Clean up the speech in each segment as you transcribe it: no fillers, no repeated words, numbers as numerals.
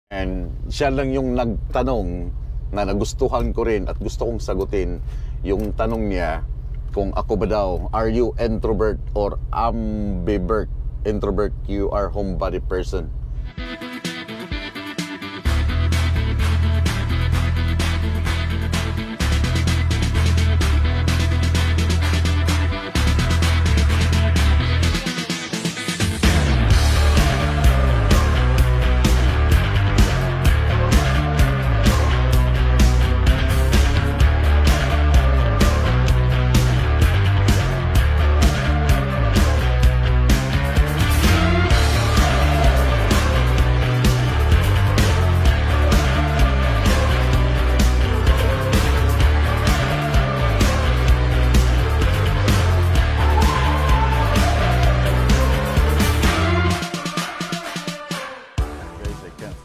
And siya lang yung nagtanong na nagustuhan ko rin at gusto kong sagutin yung tanong niya kung ako ba daw, are you introvert or ambivert? Introvert, you are homebody person.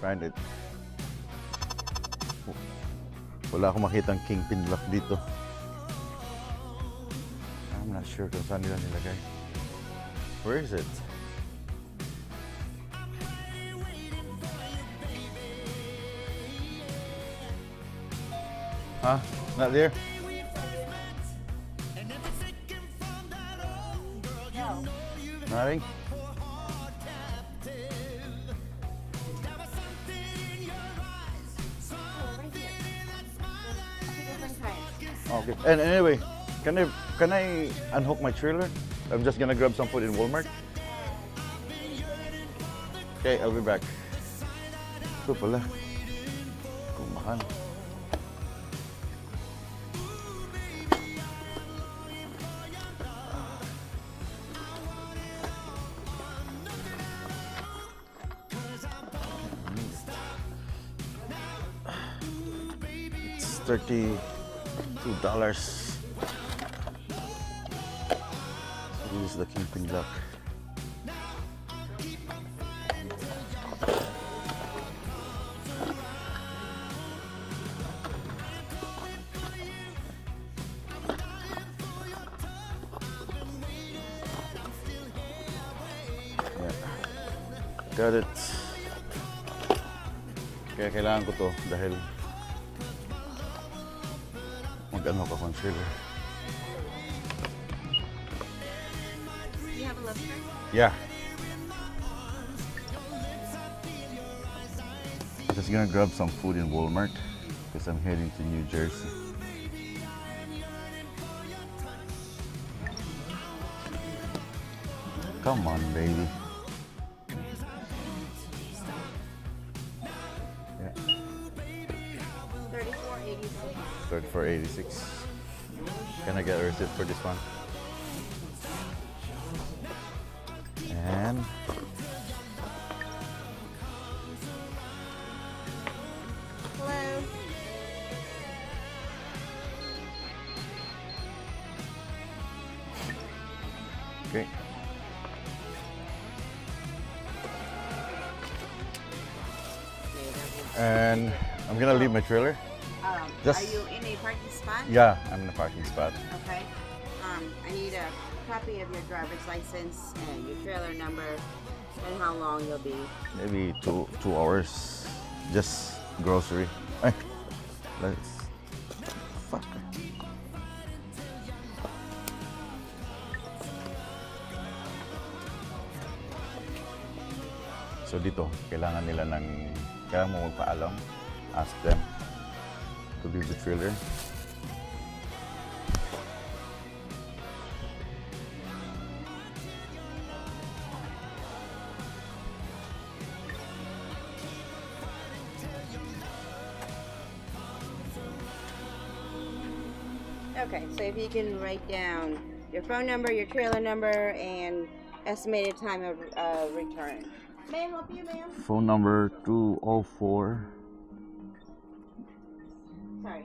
Find it. Wala akong makitang kingpin lock dito. I'm not sure kung saan nila nilagay. Where is it? Huh? Not there? No. Nothing? Okay. And anyway, can I unhook my trailer? I'm just gonna grab some food in Walmart. Okay, I'll be back. Ito pala. Kumahan. It's $32. This is the kingpin lock. Yeah. Got it. Kaya kailangan ko to dahil mag-ano ka concealer. You have a love shirt? Yeah. I'm just gonna grab some food in Walmart because I'm heading to New Jersey. Come on, baby. Yeah. $34.86. Can I get a receipt for this one? And Hello. okay. And I'm gonna leave my trailer. Just- Are you in a parking spot? Yeah, I'm in a parking spot. Okay. I need a copy of your driver's license and your trailer number and how long you'll be. Maybe two hours. Just grocery. Ay, let's. Fuck. So dito, kailangan mo magpaalam. Ask them to leave the trailer. Okay, so if you can write down your phone number, your trailer number, and estimated time of return. May I help you, ma'am? Phone number 204. Sorry.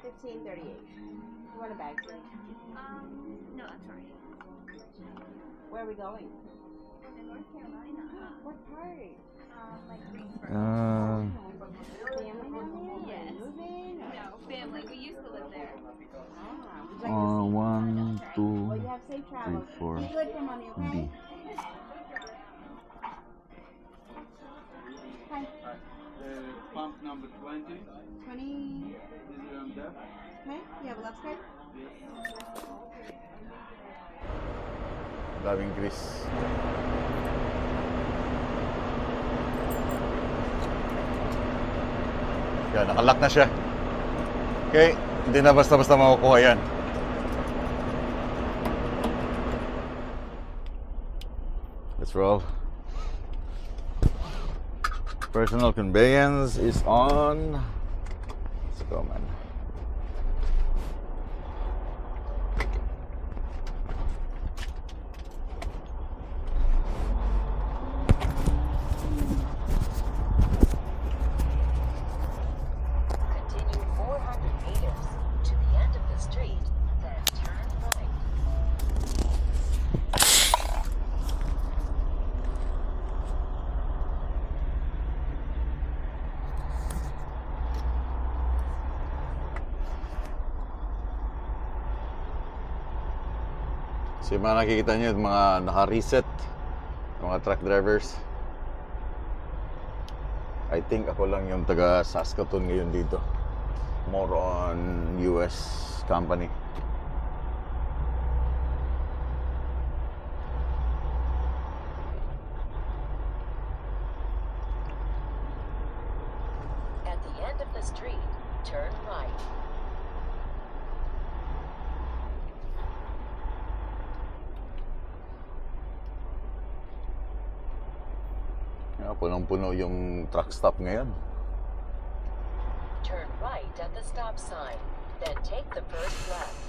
$15.38. You want a bag, please? No, that's all right. Where are we going? In North Carolina. What part? Like Greensboro. Family down there? Yes. Moving? No, family. We used to live there. Would you like to see? 1, 2. travel. Wait for Be good for mommy, okay? D. Hi. Pump number 20. 20. Is it there? Okay, you have a left side? Daming grease. Yan, nakalock na siya. Okay, hindi na basta-basta makukuha yan. Let's roll. Personal conveyance is on. Let's go, man. Continue 400 meters to the end of the street, then turn right. So yung mga nakikita nyo, yung mga naka-reset, mga truck drivers. I think ako lang yung taga Saskatoon ngayon dito. More on US company. At the end of the street, turn right. Punong-puno yung truck stop ngayon. Turn right at the stop sign, then take the first left.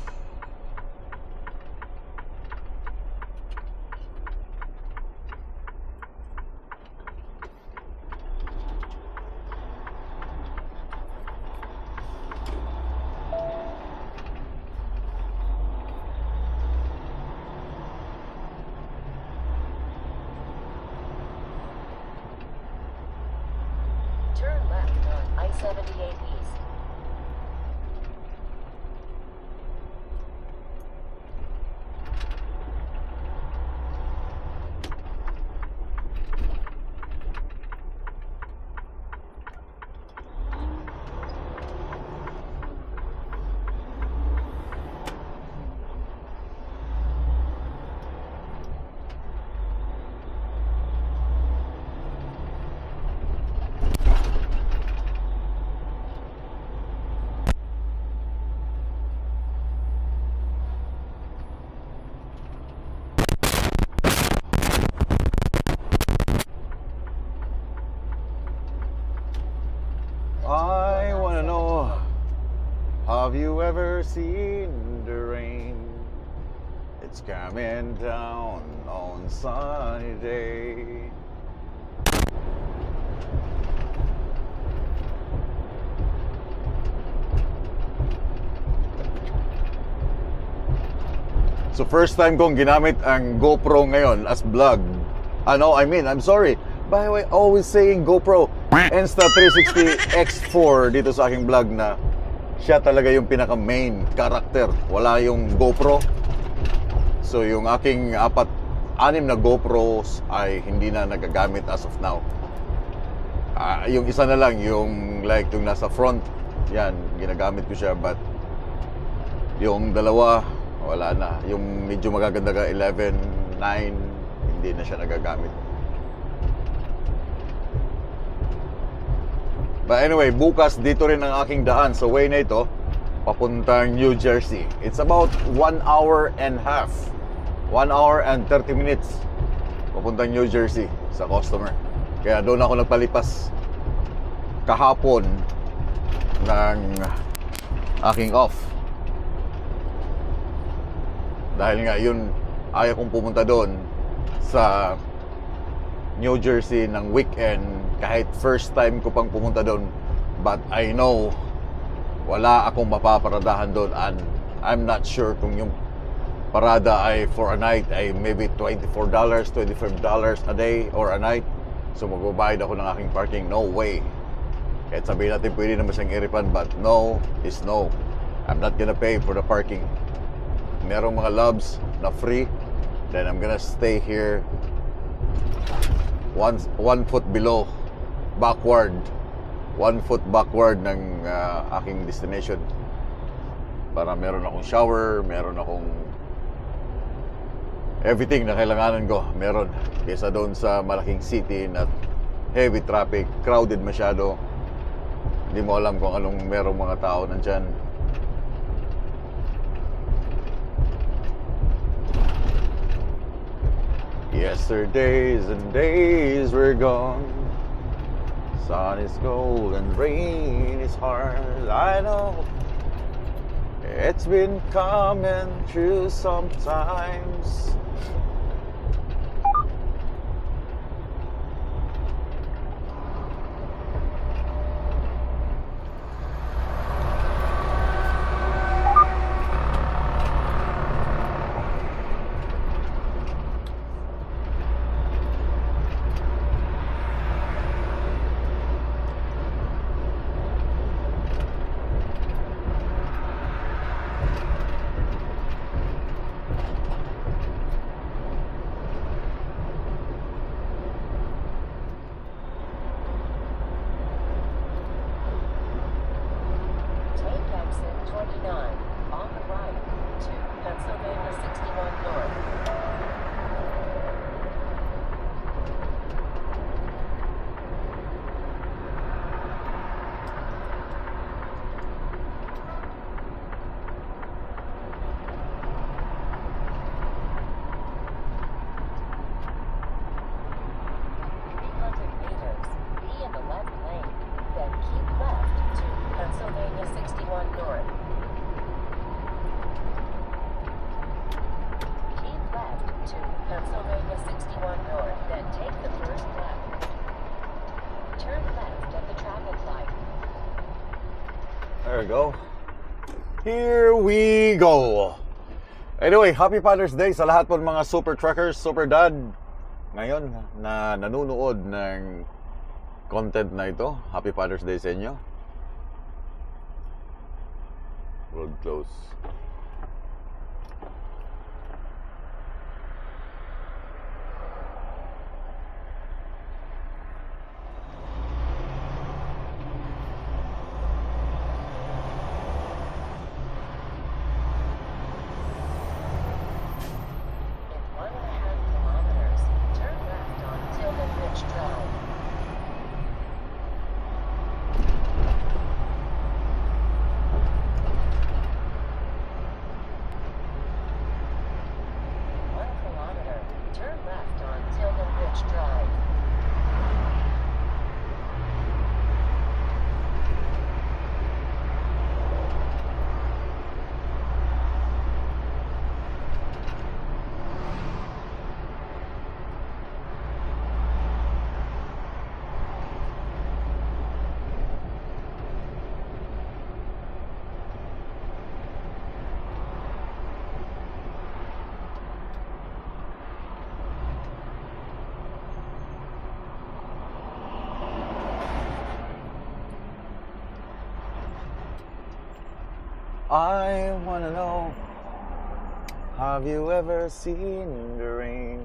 Turn left on I-78 East. I wanna know, have you ever seen the rain? It's coming down on sunny day. So first time kong ginamit ang GoPro ngayon as vlog. I'm sorry. By the way, always saying GoPro Insta360 X4 dito sa aking vlog na siya talaga yung pinaka main character. Wala yung GoPro. So yung aking 6 na GoPros ay hindi na nagagamit as of now. Yung isa na lang, yung like yung nasa front, yan, ginagamit ko siya, but yung dalawa, wala na. Yung medyo magaganda ka, 11, 9, hindi na siya nagagamit. But anyway, bukas dito rin ang aking daan sa way na ito, papuntang New Jersey. It's about 1 hour and a half. 1 hour and 30 minutes papuntang New Jersey sa customer. Kaya doon ako nagpalipas kahapon ng aking off. Dahil nga yun, ayaw kong pumunta doon sa New Jersey ng weekend kahit first time ko pang pumunta doon. But I know wala akong mapaparadahan doon, and I'm not sure kung yung parada ay for a night ay maybe $24, $25 a day or a night. So magbabayad ako ng aking parking. No way. Kahit sabihin natin pwede naman siyang i-refund, but no is no. I'm not gonna pay for the parking. Merong mga loves na free, then I'm gonna stay here one foot below, backward, 1 foot backward ng aking destination, para meron akong shower, meron akong everything na kailanganan ko, meron, kaysa doon sa malaking city na heavy traffic, crowded masyado, hindi mo alam kung anong merong mga tao nandyan. Yesterdays and days were gone. Sun is cold and rain is hard. I know it's been coming through sometimes. Take exit 29 on the right to Pennsylvania 61 North. Meters, be in the left lane, then keep left to Pennsylvania 61 North. Keep left to Pennsylvania 61 North, then take the first left. Turn left at the traffic light. There we go. Here we go. Anyway, happy Father's Day sa lahat po ng mga super truckers, super dad ngayon na nanonood ng content na ito. Happy Father's Day sa inyo. Road close. In 1.5 kilometers, turn left on Tilden Ridge Drive. In 1 kilometer, turn left on Tilden Ridge Drive. I wanna know, have you ever seen the rain?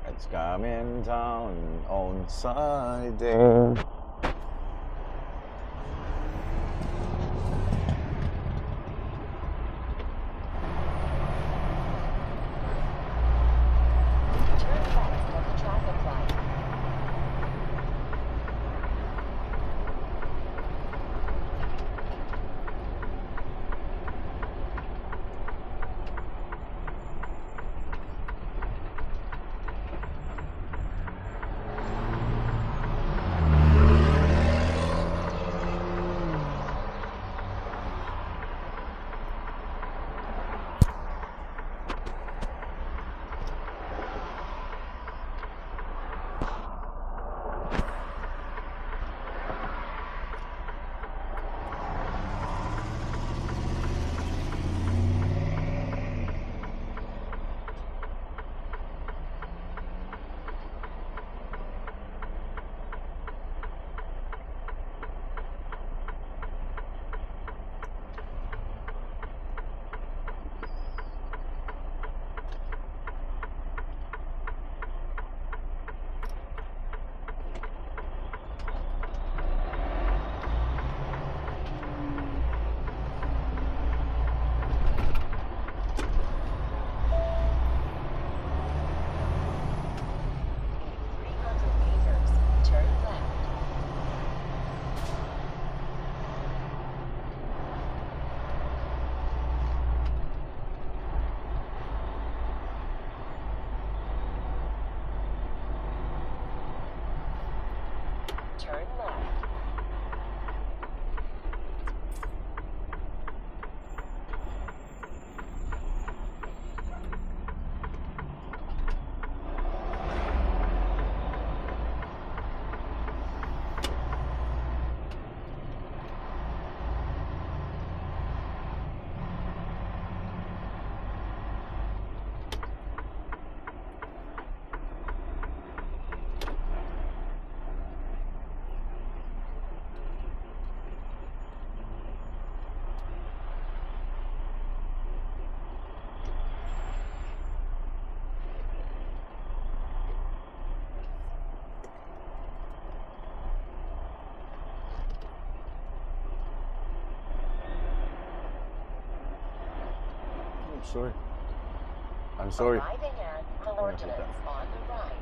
It's coming down on Sunday. Turn left at the traffic light. sorry. I'm sorry. Arriving at coordinates on the right.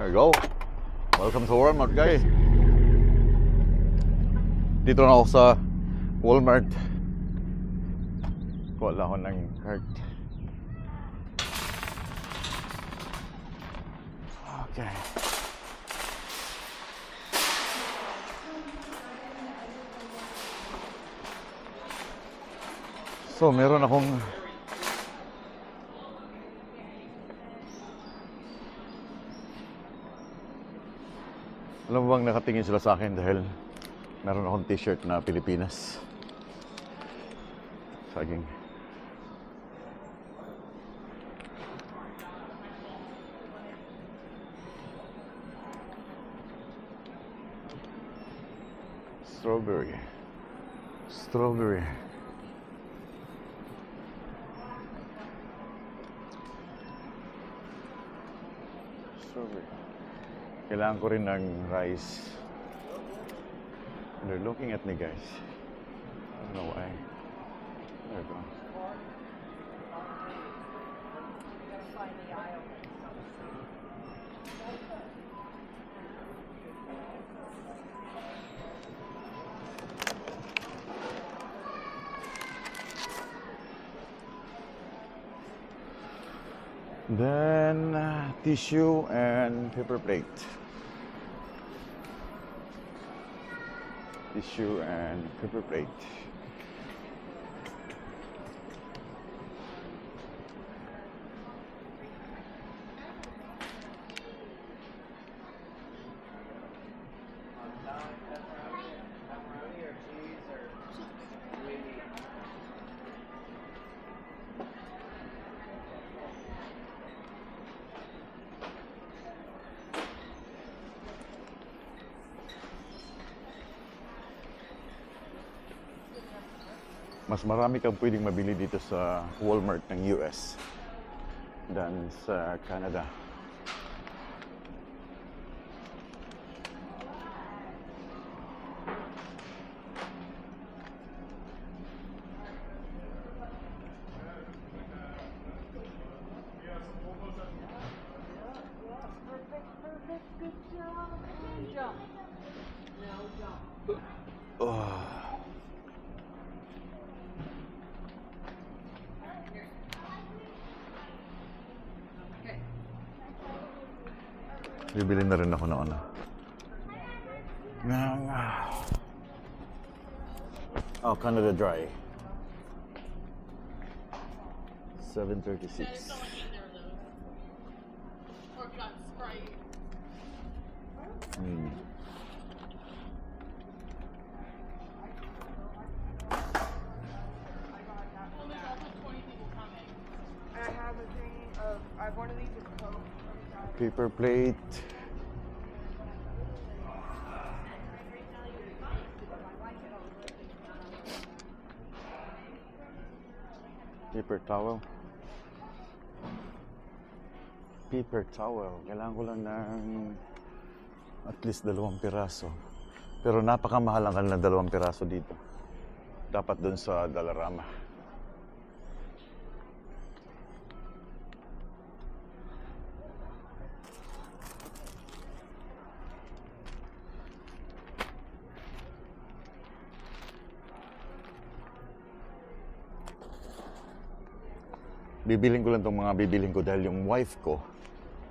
There you go. Welcome to Walmart, guys. Dito na ako sa Walmart. Wala ako ng cart. Okay. So, meron akong alam mo bang nakatingin sila sa akin dahil meron akong t-shirt na Pilipinas. Saging. Strawberry. Strawberry. Strawberry. Kailangan ko rin ng rice. They're looking at me, guys. I don't know why. There we go. Then tissue and paper plate. Tissue and paper plate. Mas marami kang pwedeng mabili dito sa Walmart ng US than sa Canada. Bibili na rin ako ng ano. Oh, Canada Dry. 7.36. Paper plate. Paper towel. Paper towel. Kailangan ko lang ng at least 2 piraso. Pero napakamahal ang kanilang 2 piraso dito. Dapat dun sa Dollarama. Bibiling ko lang itong mga bibiling ko dahil yung wife ko,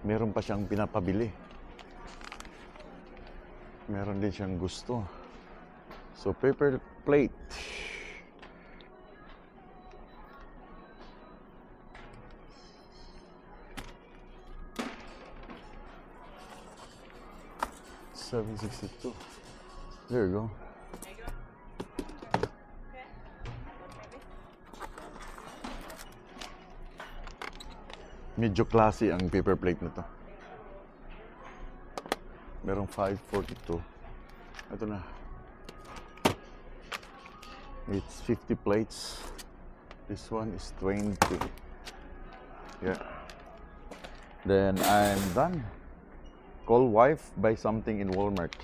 meron pa siyang pinapabili. Meron din siyang gusto. So, paper plate. $7.62. There you go. Medyo classy ang paper plate na to. Merong 542. Ito na. It's 50 plates. This one is 20. Yeah. Then I'm done. Call wife, buy something in Walmart.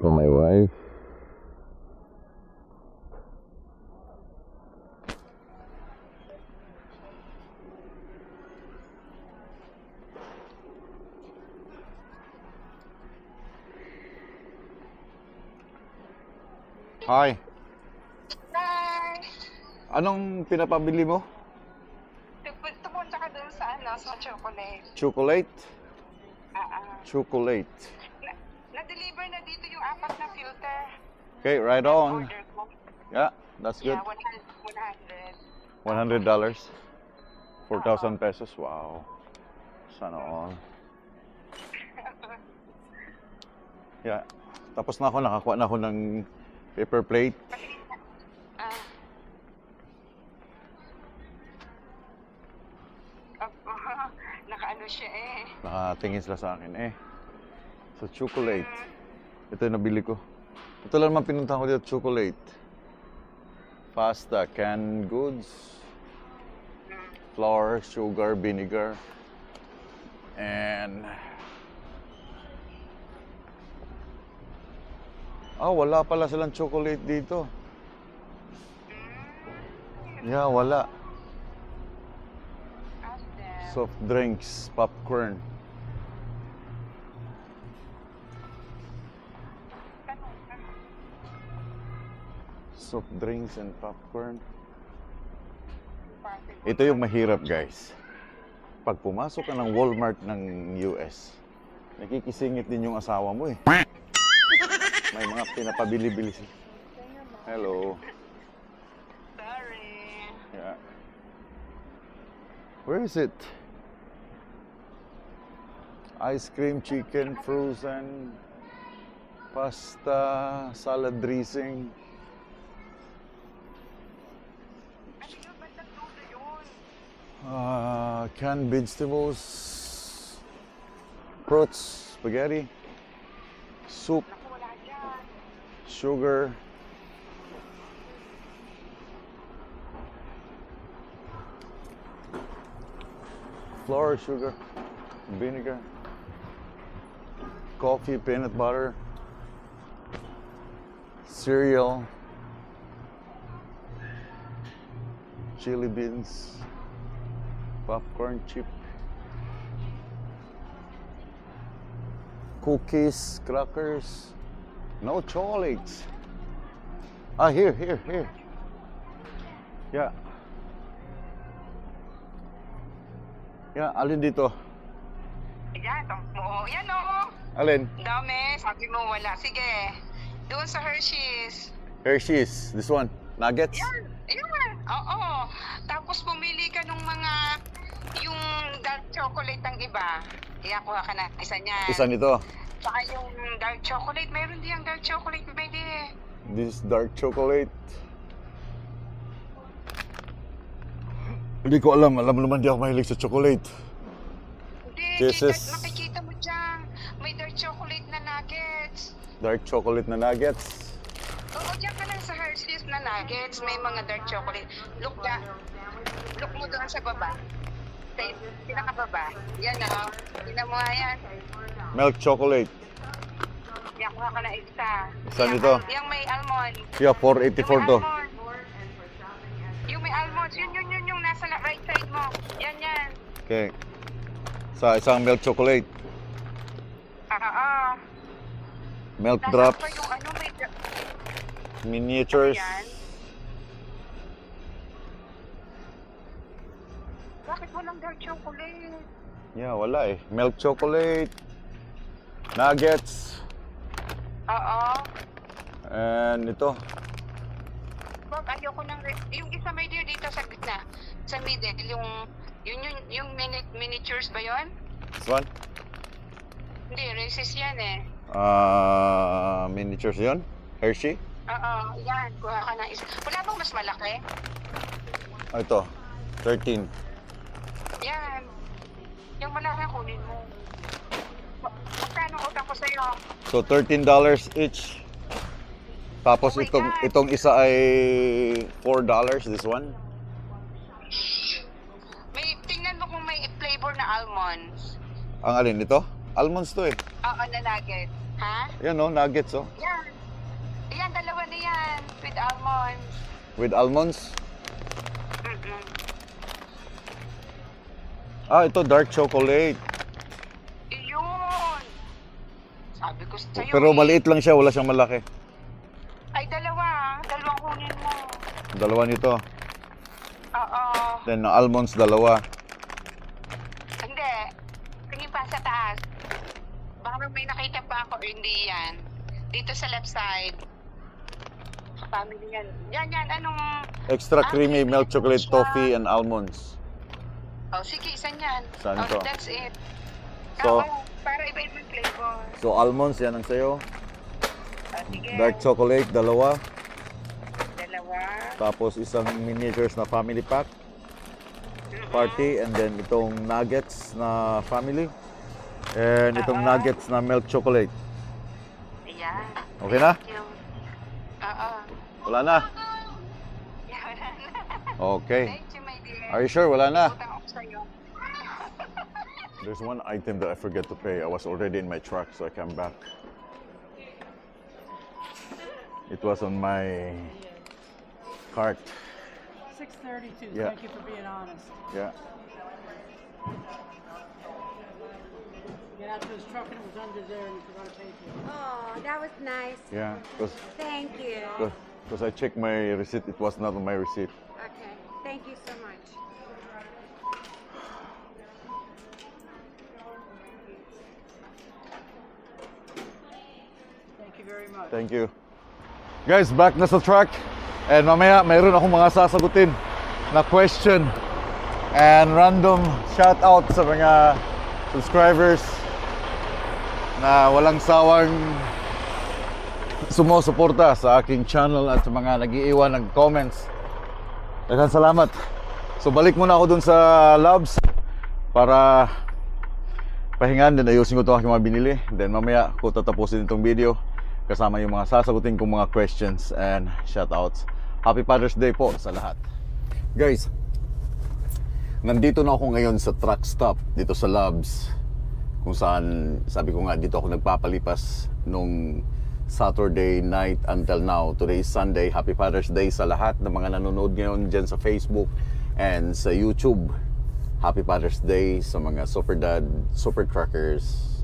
For my wife. Hi. Hi! Anong pinapabili mo? Tupunta ka dun sa sa chocolate. Chocolate? Ah. Chocolate. Na-deliver na dito yung 4 na filter. Okay, right on. Order ko. Yeah, that's good. Yeah, 100. $100. 4,000 pesos. Wow. Sana all. Yeah. Tapos na ako, nakakuha na ako ng paper plate. Ah. Nakaano siya eh. Nakatingin sila sa akin eh. So, chocolate. Ito yung nabili ko. Ito lang naman pinuntahan ko dito, chocolate. Pasta, canned goods. Flour, sugar, vinegar. And... wala pala silang chocolate dito. Yeah, wala. Soft drinks, popcorn. Soft drinks and popcorn. Ito yung mahirap, guys. Pag pumasok ka ng Walmart ng US, nakikisingit din yung asawa mo eh. May mga pinapabili-bili siya. Hello. Sorry. Yeah. Where is it? Ice cream, chicken, frozen, pasta, salad dressing. Ano yung bandang dulo yun? Canned vegetables, fruits, spaghetti, soup, Naku, wala dyan. sugar. Flour, sugar, vinegar, coffee, peanut butter, cereal, chili beans, popcorn chip, cookies, crackers, no chocolates. Here. Yeah. Yeah, alin dito? Yan, oo. Yan o. Alin? Dami. Sabi mo wala. Sige. Doon sa Hershey's. Hershey's. This one. Nuggets? Yan. Oo. Tapos pumili ka nung mga yung dark chocolate ang iba. Kuha ka na. Isa niyan. Isa nito. Saka yung dark chocolate. Mayroon din yung dark chocolate. Pwede. This dark chocolate. Hindi ko alam. Alam mo naman di ako mahilig sa chocolate. Hindi. This is- Nakikita mo dyan. May dark chocolate na nuggets. Dark chocolate na nuggets. Oo, dyan ka lang sa Hershey's na nuggets. May mga dark chocolate. Look mo doon sa baba. Sa pinakababa. Yan o. Tingnan mo nga yan. Milk chocolate. Yan, kuha ka na isa. Isa nito? Yung may almond. Yeah, 484 to. Yung may almonds. Yun. Yung nasa right side mo. Yan. Okay. Sa isang milk chocolate. Milk Nasa drops. pa yung ano, may... Miniatures. Yan. Bakit walang dark chocolate? Yeah, wala eh. Milk chocolate. Nuggets. Oo. And ito. Wag, ayoko nang... Yung isa may dear dito sa gitna. Sa middle. Yung miniatures ba yun? This one. Hindi, Reese's yan eh. Miniatures yun. Hershey. Oo, yan. Kuha ka ng isa. Wala bang mas malaki? Ito, 13. Yan. Yung malaki kunin mo. Magkano utang ko sa'yo? So $13 each. Tapos Oh my itong God. itong isa ay $4, this one. May, tingnan mo kung may flavor na almonds. Ang alin ito? Almonds to eh. Oo, na nugget. Ha? Yan oh, nuggets oh. Yan. Yan, dalawa na yan. With almonds. With almonds. Mm-mm. Ah, ito dark chocolate. Iyon. Sabi ko sa'yo Pero eh. maliit lang siya, wala siyang malaki. Ay, dalawa. Dalawang kunin mo. Dalawa nito. Oo. Then ang almonds dalawa. Hindi. Tingin pa sa taas. Baka may nakita pa ako. Hindi yan. Dito sa left side. Family yan. Yan. Anong... Extra creamy creamy milk chocolate siya. toffee and almonds. Oh, sige. Isa yan. Saan oh, to? That's it. So- Oo, para iba-ibang flavor. So almonds yan ang sayo. Oh, sige. Dark chocolate dalawa. Dalawa. Tapos isang miniatures na family pack. Party, and then itong nuggets na family, and itong nuggets na milk chocolate. Ayan. Okay na? Thank you. Oo. Wala na? Yeah, wala na. Okay. Thank you, my dear. Are you sure? Wala na? Utang ako sa'yo. There's one item that I forget to pay. I was already in my truck, so I came back. It was on my cart. 6:32. Yeah. Thank you for being honest. Yeah. Get out to his truck and it was under there and he forgot to pay for it. Oh, that was nice. Yeah. Thank you. Because I checked my receipt, it was not on my receipt. Okay. Thank you so much. Thank you very much. Thank you. Guys, back na sa truck. And mamaya, mayroon akong mga sasagutin na question. And random shout out sa mga subscribers na walang sawang sumusuporta sa aking channel at sa mga nag-iiwan ng comments. Daghang salamat. So balik muna ako dun sa labs para pahingan, din ayusin ko itong aking mga binili. Then mamaya ko tatapusin itong video kasama yung mga sasagutin kong mga questions and shoutouts. Happy Father's Day po sa lahat. Guys, nandito na ako ngayon sa truck stop dito sa Labs, kung saan sabi ko nga dito ako nagpapalipas nung Saturday night until now. Today is Sunday. Happy Father's Day sa lahat ng mga nanonood ngayon dyan sa Facebook and sa YouTube. Happy Father's Day sa mga super dad, super truckers,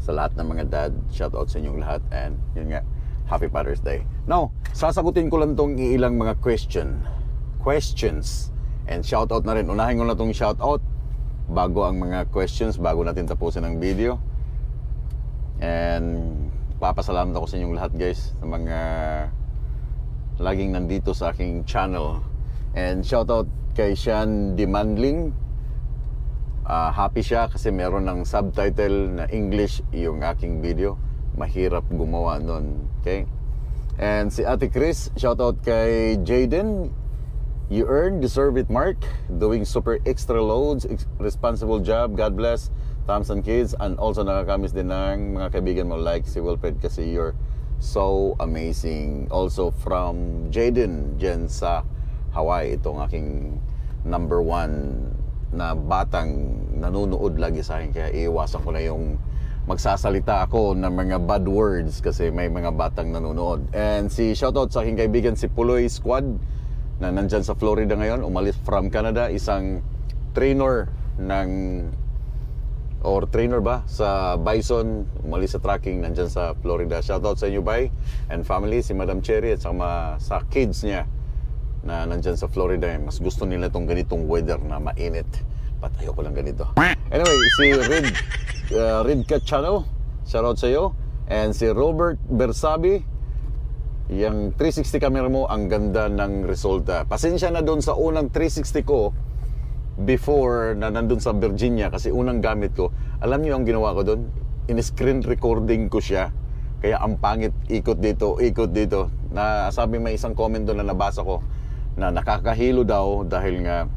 sa lahat ng mga dad. Shout out sa inyong lahat, and yun nga, Happy Father's Day. Now, sasagutin ko lang tong ilang mga questions, and shout out na rin. Unahin ko na tong shout out bago ang mga questions, bago natin tapusin ang video. And papasalamat ako sa inyong lahat, guys, sa mga laging nandito sa aking channel. And shout out kay Sean Demandling. Happy siya kasi meron ng subtitle na English yung aking video. Mahirap gumawa nun. Okay? And si Ate Chris, shout out kay Jaden. You earn, deserve it, Mark. Doing super extra loads, responsible job. God bless Thompson Kids. And also nakakamiss din ng mga kaibigan mo like si Wilfred kasi you're so amazing. Also from Jaden dyan sa Hawaii. Itong aking number 1 na batang nanonood lagi sa akin, kaya iiwasan ko na yung magsasalita ako ng mga bad words kasi may mga batang nanonood. And si shoutout sa aking kaibigan si Puloy Squad na nandyan sa Florida ngayon, umalis from Canada, isang trainer sa Bison, umalis sa tracking, nandyan sa Florida. Shoutout sa inyo, Bay and family, si Madam Cherry at sa kids niya na nandyan sa Florida. Mas gusto nila itong ganitong weather na mainit. Ba't ayoko lang ganito? Anyway, si Red Cat Channel, shoutout sa iyo. And si Robert Bersabi, yung 360 camera mo, ang ganda ng resulta. Pasensya na doon sa unang 360 ko before na nandun sa Virginia kasi unang gamit ko. Alam niyo ang ginawa ko doon? In-screen recording ko siya. Kaya ang pangit, ikot dito. Sabi may isang comment doon na nabasa ko na nakakahilo daw dahil nga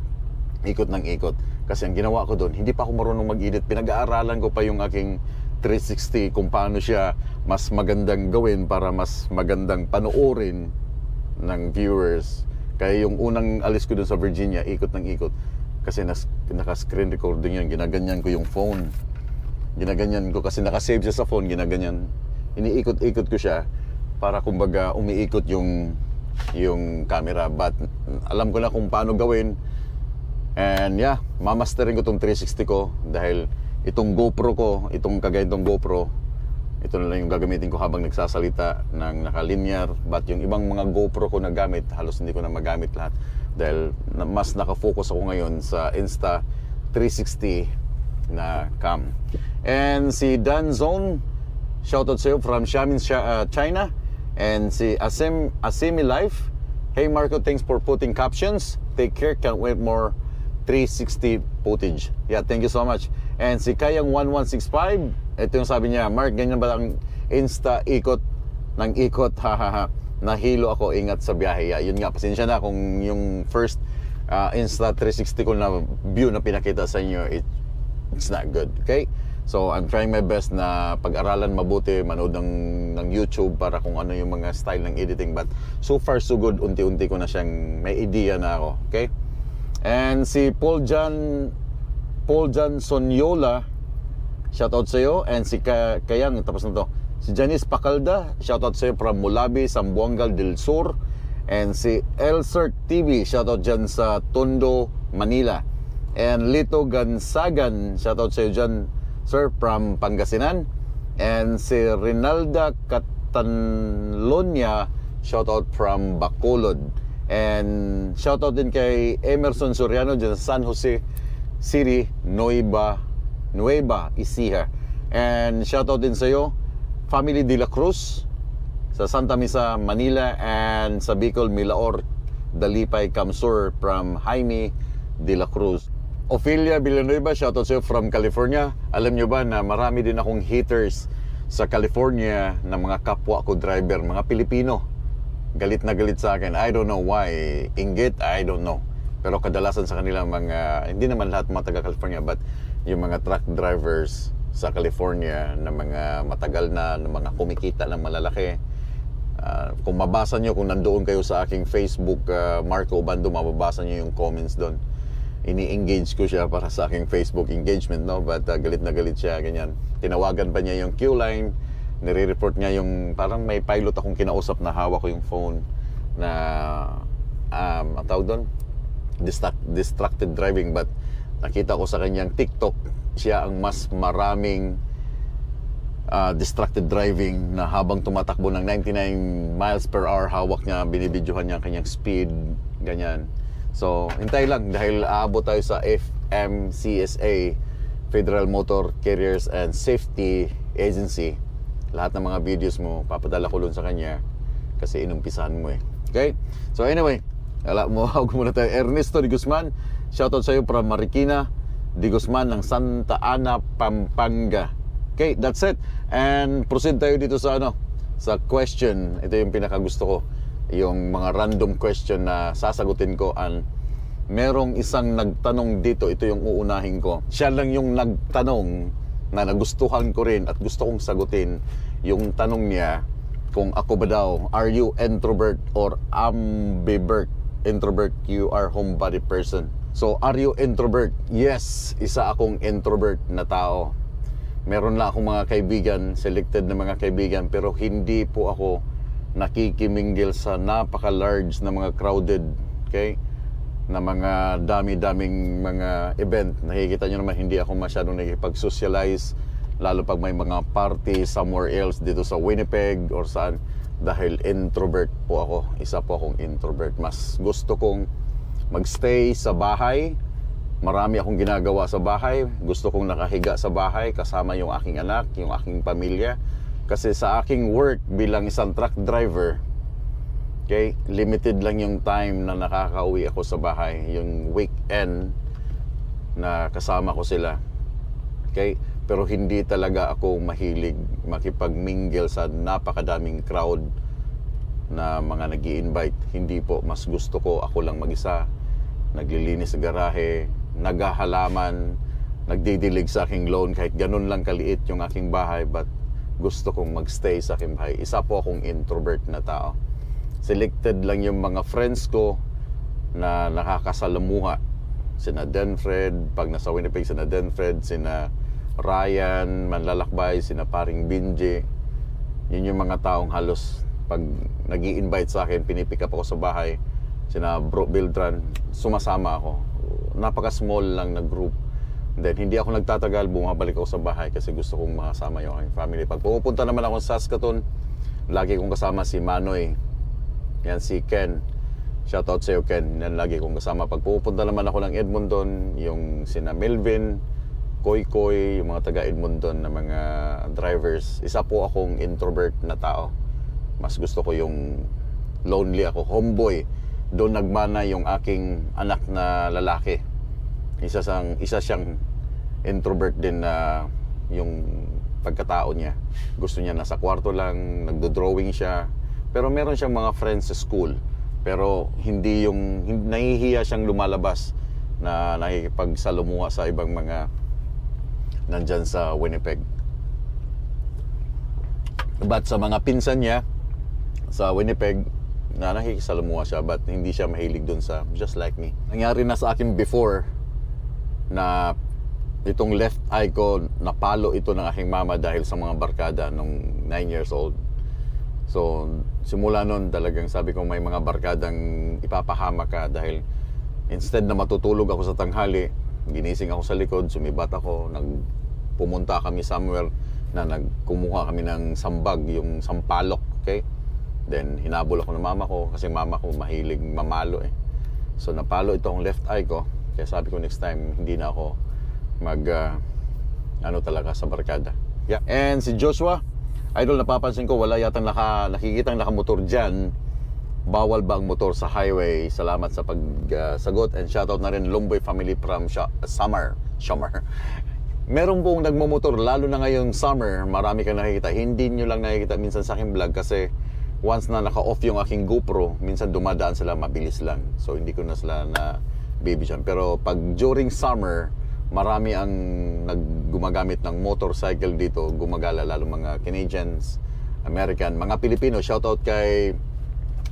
ikot ng ikot. Kasi ang ginawa ko doon, hindi pa ako marunong mag-edit. Pinag-aaralan ko pa yung aking 360 kung paano siya mas magandang gawin para mas magandang panoorin ng viewers. Kaya yung unang alis ko doon sa Virginia, ikot ng ikot. Kasi naka-screen recording yun, ginaganyan ko yung phone. Ginaganyan ko kasi naka-save siya sa phone, ginaganyan. Iniikot-ikot ko siya para kumbaga umiikot yung camera. But alam ko na kung paano gawin. And yeah, mamastering ko itong 360 ko dahil itong GoPro ko, itong GoPro, ito na lang yung gagamitin ko habang nagsasalita ng naka-linear. But yung ibang mga GoPro ko na gamit, halos hindi ko na magamit lahat dahil mas nakafocus ako ngayon sa Insta360 na cam. And si Dan Zone, shoutout sa'yo from Xiamen, China. And si Asimi Life, hey Marco, thanks for putting captions. Take care, can't wait more 360 footage. Yeah, thank you so much. And si Kayang1165, ito yung sabi niya, Mark, ganyan ba ang Insta ikot ng ikot? Hahaha. Nahilo ako, ingat sa biyahe. Yeah, yun nga, pasensya na kung yung first Insta 360 ko na view na pinakita sa inyo, it's not good. Okay? So, I'm trying my best na pag-aralan mabuti, manood ng YouTube para kung ano yung mga style ng editing. But so far, so good. Unti-unti ko na siyang may idea na ako. Okay? And si Paul Jan Sonyola, shoutout sa iyo. And si Kayang, tapos na to. Si Janice Pacalda, shoutout sa iyo from Mulabi, Zamboanga del Sur. And si Elsert TV, shoutout dyan sa Tondo, Manila. And Lito Gansagan, shoutout sa iyo dyan, sir, from Pangasinan. And si Rinalda Catanlonia, shoutout from Bacolod. And shoutout din kay Emerson Soriano dyan sa San Jose City, Nueva Ecija. And shoutout din sa iyo, Family de la Cruz sa Santa Mesa, Manila. And sa Bicol, Milaor, Dalipay, Camsur from Jaime de la Cruz. Ophelia Villanueva, shoutout sa iyo from California. Alam nyo ba na marami din akong haters sa California na mga kapwa ko driver, mga Pilipino. Galit na galit sa akin. I don't know why. Inggit, I don't know. Pero kadalasan sa kanila mga, hindi naman lahat mga taga California, but yung mga truck drivers sa California na mga matagal na mga kumikita ng malalaki. Kung mabasa nyo, kung nandoon kayo sa aking Facebook, Marco Obando, mababasa nyo yung comments doon. Ini-engage ko siya para sa aking Facebook engagement, no? But galit na galit siya, ganyan. Tinawagan pa niya yung Q-line, nire-report niya yung, parang may pilot akong kinausap na hawak ko yung phone na, ang tawag doon, distracted driving. But nakita ko sa kanyang TikTok, siya ang mas maraming distracted driving na habang tumatakbo ng 99 miles per hour, hawak niya, binibidyohan niya ang kanyang speed, ganyan. So, hintay lang dahil aabot tayo sa FMCSA, Federal Motor Carriers and Safety Agency. Lahat ng mga videos mo, papadala ko dun sa kanya kasi inumpisahan mo eh. Okay? So anyway, huwag muna tayo. Ernesto Di Guzman, shoutout sa iyo from Marikina Di Guzman ng Santa Ana, Pampanga. Okay, that's it. And proceed tayo dito sa sa question. Ito yung pinakagusto ko. Yung mga random question na sasagutin ko. And merong isang nagtanong dito, ito yung uunahin ko. Siya lang yung nagtanong na nagustuhan ko rin at gusto kong sagutin. Yung tanong niya kung ako ba daw, are you introvert or ambivert? Introvert, you are homebody person. So, are you introvert? Yes, isa akong introvert na tao. Meron lang akong mga kaibigan, selected na mga kaibigan, pero hindi po ako nakikimingle sa napaka-large na mga crowded, okay? Na mga dami-daming mga event. Nakikita nyo naman, hindi ako masyadong nakikipag-socialize, lalo pag may mga party somewhere else dito sa Winnipeg or saan, dahil introvert po ako. Isa po akong introvert. Mas gusto kong magstay sa bahay. Marami akong ginagawa sa bahay. Gusto kong nakahiga sa bahay kasama yung aking anak, yung aking pamilya. Kasi sa aking work bilang isang truck driver, okay, limited lang yung time na nakakauwi ako sa bahay. Yung weekend na kasama ko sila. Okay? Pero hindi talaga ako mahilig makipag-mingle sa napakadaming crowd na mga nag-i-invite. Hindi po, mas gusto ko ako lang mag-isa, naglilinis sa garahe, naghahalaman, nagdidilig sa aking lawn, kahit ganun lang kaliit yung aking bahay, but gusto kong magstay sa aking bahay. Isa po akong introvert na tao. Selected lang yung mga friends ko na nakakasalamuha. Sina Denfred, pag nasa Winnipeg, sina Denfred, sina Ryan, Manlalakbay, sina Paring Binji. Yun yung mga taong halos pag nag-i-invite sa akin, pinipick up ako sa bahay. Sina Bro Bildran, sumasama ako. Napaka-small lang na group. Then hindi ako nagtatagal, bumabalik ako sa bahay kasi gusto kong makasama yung aking family. Pag pupunta naman ako sa Saskatoon, lagi kong kasama si Manoy. Yan, si Ken. Shoutout sa iyo, Ken. Yan, lagi kong kasama. Pag pupunta naman ako ng Edmonton, yung sina Melvin, Koy Koy, yung mga taga Edmonton na mga drivers. Isa po akong introvert na tao. Mas gusto ko yung lonely ako, homeboy. Doon nagmana yung aking anak na lalaki. Isa siyang introvert din na yung pagkatao niya. Gusto niya nasa kwarto lang, nagdo-drawing siya. Pero meron siyang mga friends sa school. Pero hindi yung nahihiya siyang lumalabas na nakikipagsalumuha sa ibang mga nandyan sa Winnipeg. But sa mga pinsan niya sa Winnipeg, na nakikisalamuha siya, but hindi siya mahilig dun sa just like me. Nangyari na sa akin before na itong left eye ko, napalo ito ng aking mama dahil sa mga barkada nung 9 years old. So simula nun talagang sabi ko may mga barkadang ipapahama ka dahil instead na matutulog ako sa tanghali, ginising ako sa likod, sumibat ako, pumunta kami somewhere na nagkumuha kami ng sambag, yung sampalok, okay? Then hinabol ako ng mama ko kasi mama ko mahilig mamalo eh. So napalo itong left eye ko. Kaya sabi ko next time hindi na ako talaga sa barkada. Yeah. And si Joshua, idol, napapansin ko wala yatang nakikitang nakamotor diyan. Bawal ba ang motor sa highway? Salamat sa pagsagot and shoutout na rin Lumboy family from Summer. Meron pong nagmomotor lalo na ngayong summer, marami kang nakikita. Hindi nyo lang nakikita minsan sa aking vlog kasi once na naka-off yung aking GoPro, minsan dumadaan sila mabilis lang. So hindi ko na sila na bibigyan. Pero pag during summer, marami ang gumagamit ng motorcycle dito, gumagala lalo mga Canadians, American, mga Pilipino. Shoutout kay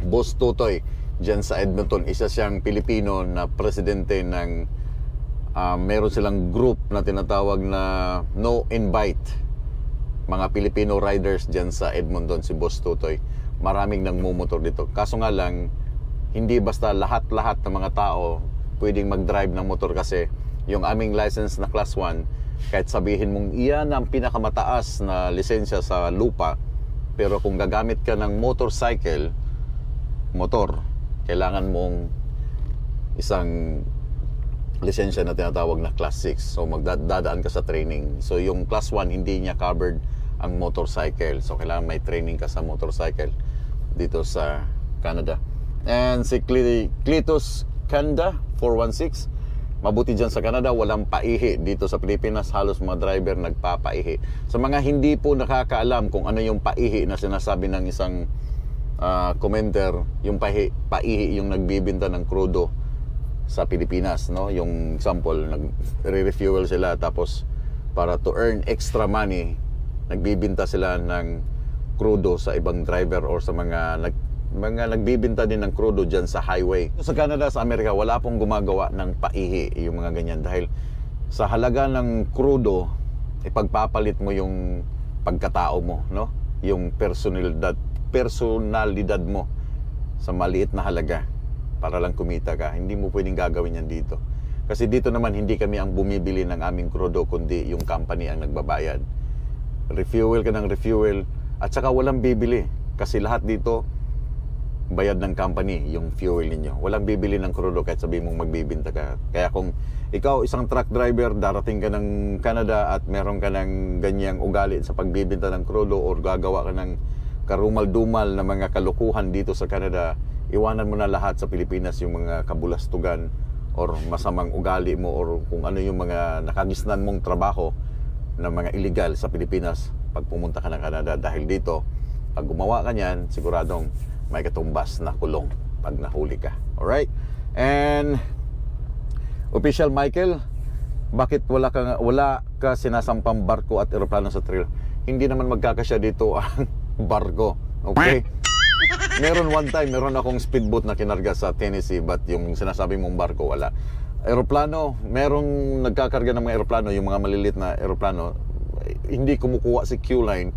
Boss Tutoy dyan sa Edmonton. Isa siyang Pilipino na presidente ng meron silang group na tinatawag na No Invite. Mga Filipino riders dyan sa Edmonton, si Boss Tutoy. Maraming nagmumotor dito. Kaso nga lang, hindi basta lahat-lahat ng mga tao pwedeng mag-drive ng motor kasi yung aming license na class 1, kahit sabihin mong iyan ang pinakamataas na lisensya sa lupa, pero kung gagamit ka ng motor, kailangan mong isang lisensya na tinatawag na class 6. So magdadaan ka sa training. So yung class 1 hindi niya covered ang motorcycle. So kailangan may training ka sa motorcycle dito sa Canada. And si Cletus Kanda 416, mabuti dyan sa Canada, walang paihi. Dito sa Pilipinas, halos mga driver nagpapaihi. Sa mga hindi po nakakaalam kung ano yung paihi na sinasabi ng isang commenter, yung paihi yung nagbibinta ng krudo sa Pilipinas, no? Yung example, nagre-refuel sila tapos para to earn extra money, nagbibinta sila ng krudo sa ibang driver or sa mga nagbibinta din ng krudo dyan sa highway. Sa Canada, sa Amerika, wala pong gumagawa ng paihi yung mga ganyan dahil sa halaga ng krudo, ipagpapalit mo yung pagkatao mo, no? Yung personalidad mo sa maliit na halaga para lang kumita ka. Hindi mo pwedeng gagawin yan dito. Kasi dito naman hindi kami ang bumibili ng aming krudo kundi yung company ang nagbabayad. Refuel ka ng refuel at saka walang bibili kasi lahat dito bayad ng company yung fuel ninyo. Walang bibili ng krudo kahit sabihin mong magbibinta ka. Kaya kung ikaw isang truck driver, darating ka ng Canada at meron ka ng ganyang ugali sa pagbibinta ng krudo or gagawa ka ng karumal-dumal na mga kalukuhan dito sa Canada, iwanan mo na lahat sa Pilipinas yung mga kabulastugan or masamang ugali mo or kung ano yung mga nakagisnan mong trabaho na mga illegal sa Pilipinas pag pumunta ka ng Canada. Dahil dito, pag gumawa ka niyan, siguradong may katumbas na kulong pag nahuli ka. Alright? And Official Michael, bakit wala ka sinasampang barko at eroplano sa trail? Hindi naman magkakasya dito ang barko. Okay? Meron akong speedboat na kinarga sa Tennessee, but yung sinasabi mong barko, wala. Eroplano, merong nagkakarga ng mga eroplano, yung mga malilit na eroplano, hindi kumukuha si Q-Line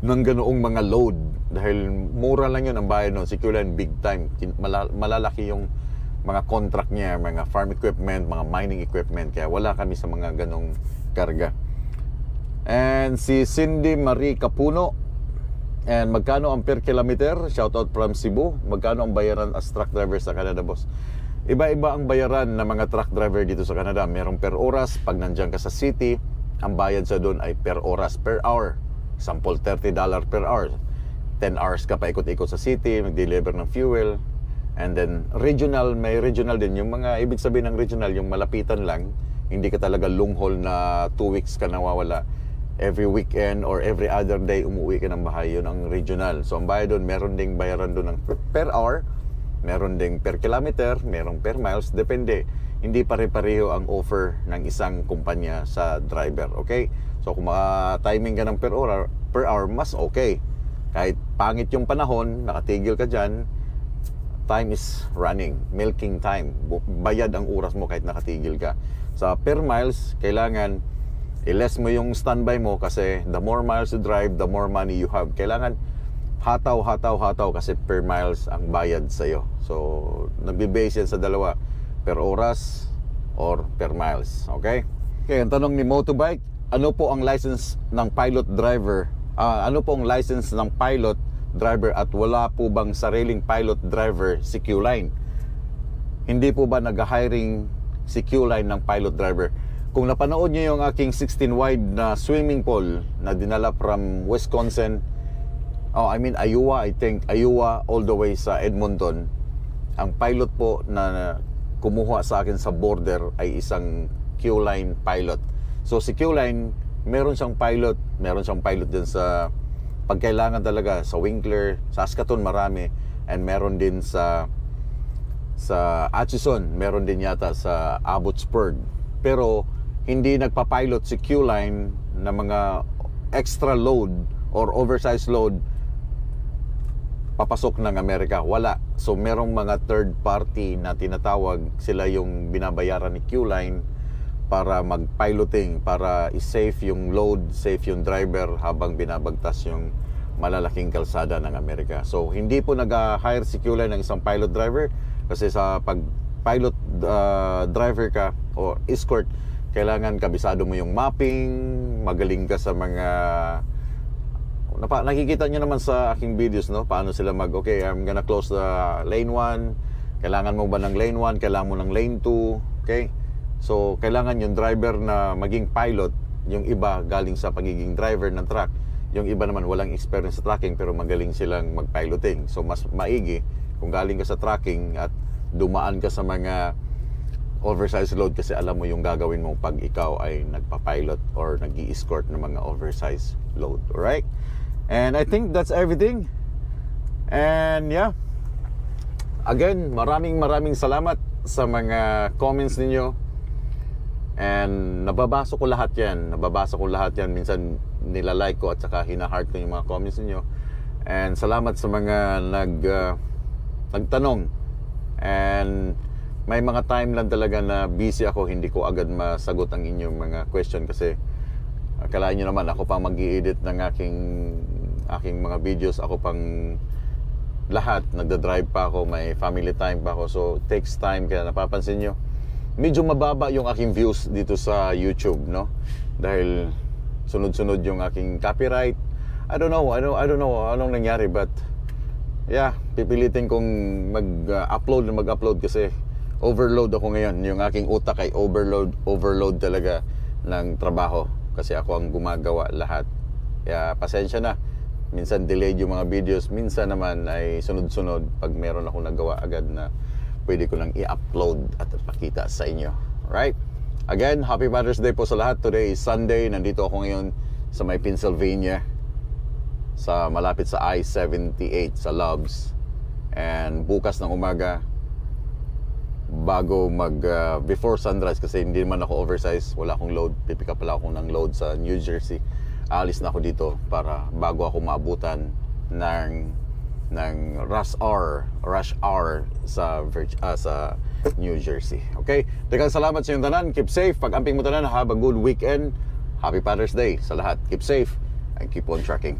ng ganoong mga load. Dahil mura lang yun ang bayad nun. Si Q-Line big time. Malalaki yung mga contract niya, mga farm equipment, mga mining equipment. Kaya wala kami sa mga ganong karga. And si Cindy Marie Capuno, and magkano ang per kilometer? Shout out from Cebu. Magkano ang bayaran as truck driver sa Canada, boss? Iba-iba ang bayaran ng mga truck driver dito sa Canada. Merong per oras. Pag nandiyan ka sa city, ang bayad sa doon ay per oras, per hour. Sample, $30 per hour. 10 hours ka pa ikot-ikot sa city, mag-deliver ng fuel. And then regional, may regional din. Yung mga ibig sabihin ng regional, yung malapitan lang. Hindi ka talaga long haul na 2 weeks ka nawawala. Every weekend or every other day umuwi ka ng bahay. Yun ang regional. So ang bayad doon, meron ding bayaran doon ng per hour, meron ding per kilometer, meron per miles, depende. Hindi pare-pareho ang offer ng isang kumpanya sa driver, okay? So kung timing ka ng per hour, mas okay. Kahit pangit yung panahon, nakatigil ka dyan, time is running, milking time. Bayad ang oras mo kahit nakatigil ka. Sa per miles, kailangan i-less mo yung standby mo kasi the more miles you drive, the more money you have. Kailangan hataw kasi per miles ang bayad sa'yo. So, nagbe-base yan sa dalawa. Per oras or per miles. Okay? Okay, ang tanong ni Motobike, ano po ang license ng pilot driver? Ano po ang license ng pilot driver at wala po bang sariling pilot driver si Q-Line? Hindi po ba nag-hiring si Q-Line ng pilot driver? Kung napanood niyo yung aking 16 wide na swimming pool na dinala from Wisconsin, Iowa, I think, Iowa all the way sa Edmonton, ang pilot po na kumuha sa akin sa border ay isang Q-Line pilot. So si Q-Line, meron siyang pilot din sa pagkailangan talaga sa Winkler, Saskatoon marami, and meron din sa Atchison, meron din yata sa Abbotsford. Pero hindi nagpa-pilot si Q-Line na mga extra load or oversized load papasok ng Amerika. Wala. So merong mga third party na tinatawag, sila yung binabayaran ni Q-Line para mag-piloting, para i-safe yung load, safe yung driver habang binabagtas yung malalaking kalsada ng Amerika. So hindi po nag-hire si Q-Line ng isang pilot driver kasi sa pag-pilot driver ka o escort, kailangan kabisado mo yung mapping, magaling ka sa mga nakikita nyo naman sa aking videos, no? Paano sila okay, I'm gonna close the lane 1. Kailangan mo ba ng lane 1? Kailangan mo ng lane 2? Okay? So, kailangan yung driver na maging pilot, yung iba galing sa pagiging driver ng truck. Yung iba naman walang experience sa trucking pero magaling silang mag-piloting. So, mas maigi kung galing ka sa trucking at dumaan ka sa mga oversized load kasi alam mo yung gagawin mo pag ikaw ay nagpa-pilot or nag-i-escort ng mga oversized load. Alright? And I think that's everything. And yeah, again, maraming salamat sa mga comments ninyo. And nababasa ko lahat yan. Minsan nilalike ko at saka hina-heart ko yung mga comments ninyo. And salamat sa mga nagtanong. And may mga time lang talaga na busy ako, hindi ko agad masagot ang inyong mga question kasi akalain nyo naman ako pang mag-i-edit ng aking mga videos, ako pang lahat, nagda-drive pa ako, may family time pa ako, so takes time. Kaya napapansin nyo medyo mababa yung aking views dito sa YouTube, no? Dahil sunod-sunod yung aking copyright. I don't know anong nangyari, but yeah, pipilitin kong mag-upload kasi overload ako ngayon. Yung aking utak ay overload talaga ng trabaho kasi ako ang gumagawa lahat. Kaya pasensya na. Minsan delayed yung mga videos, minsan naman ay sunod-sunod pag meron ako nagawa agad na pwede ko lang i-upload at ipakita sa inyo. Alright? Again, Happy Father's Day po sa lahat. Today is Sunday. Nandito ako ngayon sa may Pennsylvania. sa malapit sa I-78 sa Loves. And bukas ng umaga, bago before sunrise, kasi hindi man ako oversize, wala akong load, pipick up pala ako ng load sa New Jersey, alis na ako dito para bago ako maabutan ng rush hour sa New Jersey. Okay? Daghang salamat sa inyong tanan. Keep safe. Pag amping mo tanan, have a good weekend. Happy Father's Day sa lahat. Keep safe and keep on trucking.